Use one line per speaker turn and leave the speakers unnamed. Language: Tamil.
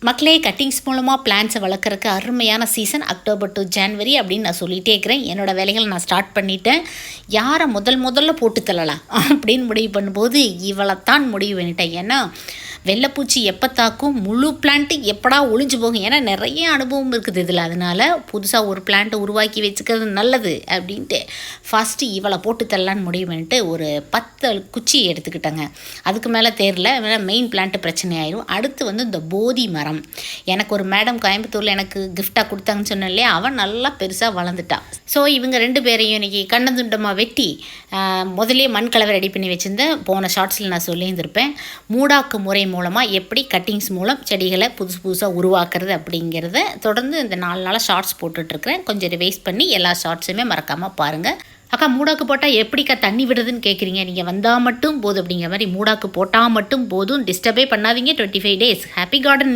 மக்களே, கட்டிங்ஸ் மூலமாக பிளான்ஸை வளர்க்குறக்கு அருமையான சீசன் அக்டோபர் டு ஜான்வரி அப்படின்னு நான் சொல்லிகிட்டே இருக்கிறேன். என்னோடய வேலைகளை நான் ஸ்டார்ட் பண்ணிட்டேன். யாரை முதல்ல போட்டு தள்ளலாம் அப்படின்னு முடிவு பண்ணும்போது இவளைத்தான் முடிவு பண்ணிட்டேன். ஏன்னா வெள்ளைப்பூச்சி எப்போ தாக்கும், முழு பிளான்ட்டு எப்படா ஒளிஞ்சு போகும். ஏன்னா நிறைய அனுபவம் இருக்குது இதில். அதனால் புதுசாக ஒரு பிளான்ட்டை உருவாக்கி வச்சுக்கிறது நல்லது அப்படின்ட்டு ஃபஸ்ட்டு இவளை போட்டு தள்ளலான்னு முடிவு பண்ணிட்டு ஒரு 10 குச்சி எடுத்துக்கிட்டேங்க. அதுக்கு மேலே தேரல, மெயின் பிளான்ட்டு பிரச்சனை ஆயிரும். அடுத்து இந்த போதி மரம் எனக்கு ஒரு மேடம் கோயம்புத்தூரில் எனக்கு கிஃப்டாக கொடுத்தாங்கன்னு சொன்னேன் இல்லையா, அவன் நல்லா பெருசாக வளர்ந்துட்டான். ஸோ இவங்க 2 பேரையும் இன்றைக்கி கண்ணந்துண்டமாக வெட்டி முதலே மண் கலவை ரெடி பண்ணி வச்சுருந்தேன். போன ஷார்ட்ஸில் நான் சொல்லியிருந்திருப்பேன். மூடாக்கு முறை மூலமாக எப்படி கட்டிங்ஸ் மூலம் செடிகளை புதுசாக உருவாக்குறது அப்படிங்கிறத தொடர்ந்து இந்த 4 நாளாக ஷார்ட்ஸ் போட்டுட்ருக்கிறேன். கொஞ்சம் ரிவைஸ் பண்ணி எல்லா ஷார்ட்ஸுமே மறக்காமல் பாருங்கள். அக்கா, மூடாக்கு போட்டால் எப்படிக்கா தண்ணி விடுறதுன்னு கேட்குறீங்க. நீங்கள் வந்தால் மட்டும் போதும் அப்படிங்கிற மாதிரி மூடாக்கு போட்டால் மட்டும் போதும், டிஸ்டர்பே பண்ணாதீங்க. 25 days ஹாப்பி கார்டன்.